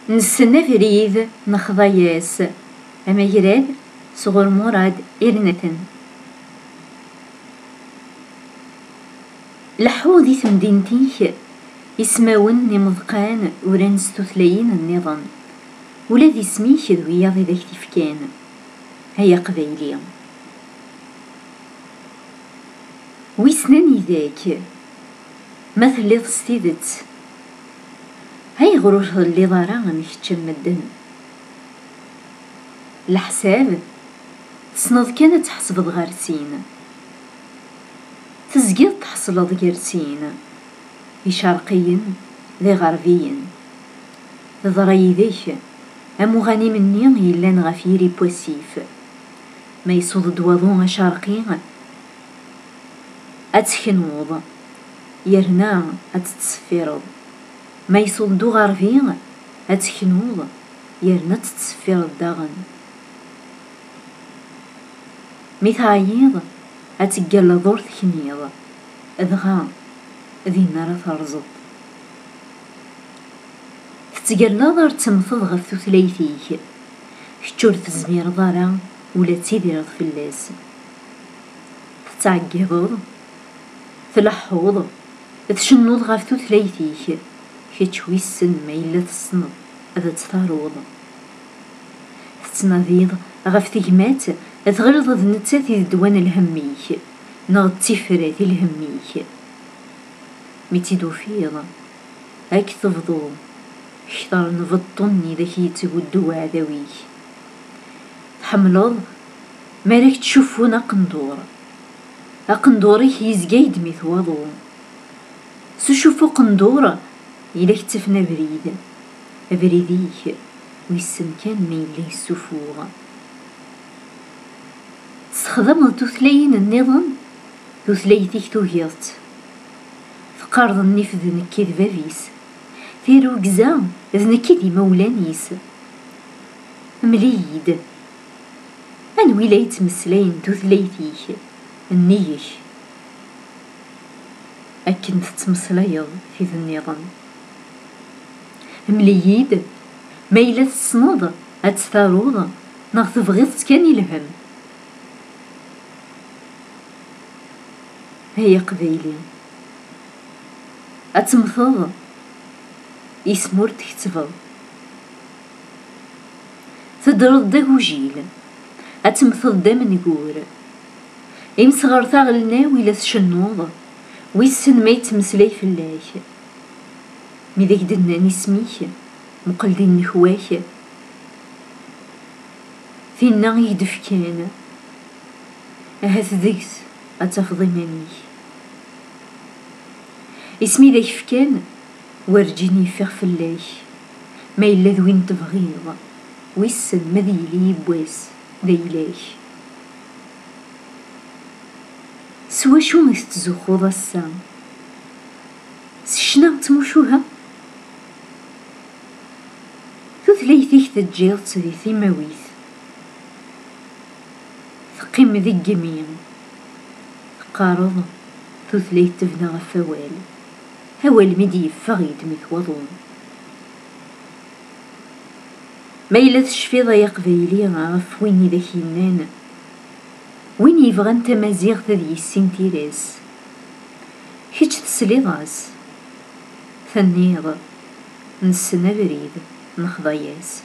نسنا فريد نخضياس أميراد صغر مراد إرنتن لحوذي ثمدينتيك اسماون نمضقان ورانس تثلين النظام ولا ذي سميك ذويا ذي ذاك تفكان هيا قبايلي ويسناني ذاك مثل لي ستيدت هاي غرور اللي ضارا ميك تشمدن الحساب تسنض كانت تحسب غارسين تزقيض تحصل ضقرسين في شرقيين ذي غربيين ضري ذيك أمو غني مني يلان غفيري بوسيف ما يصود دوضون شرقي أتخنوض يرنا أتتصفيرض ما يصود دو غربي أتخنوض يرنا تتصفيرض داغن ميثايض أتقال ضور تكنيض أذغا ذي النار ترزض تتقال ضار تمثض غف ثلاثيك كتور تزمير ضارا ولا تيدير في اللاس تتعقض تلحوض تشنوض غف ثلاثيك كتشوي السن ما إلا تصنض أذا تثاروض تتناضيض غف تجمات تغلظ ذنتات الدوان الهميك نغد تفرات الهميك ميتيدو فيض هاك تفضو كثر نفضني ذاك يتقدو عدويك تحملض مالك تشوفونا قندور أقندوريك يزقايد ميثواضو سشوفو قندورة إلا كتفنا بريد بريديك ويسن كان ميلي السفوغ تستخدم تثلين النظام تثليتيك توهيرت تقارض النفذ نكي ذبابيس في روكزا ذنكي دي مولانيس مليد أنوي لا يتمسلين تثليتيك النيش أكن تتمسليض في ذا النظام مليد ما إلا تصنض أتثاروض ناغ تبغيض كان الهم هيا قبيلي أتمثض يسمور تكتفض تدرض دا وجيل أتمثض دا من يقول إمسغر ثغلنا ويلا تشنوض ويسن ما يتمسلي في الله مذاك دنا نسميك مقلدين نخواك فينا يدف كان أهات ذيكس أتفضي مانيك اسمي ذاك فكان ورجيني فيغ في الله ما إلا ذوين تبغيض ويسن مذي لي بواس ذا إله سوا شو مستزوخو ذا السام سشنا تموشوها ثلاثيك تجيض ذي ثيماويث ثقيم ذي الجميع قارض ثلاث تبنى غفوال هوا المدي فغيد مثوضون ما إلا تشفي ضيا قبيلي غاف وين ذاك ينان وين يبغى تمازيغ ذي السنتيراس كيتش تسلي غاس ثنيض نسنا بريد نخضياس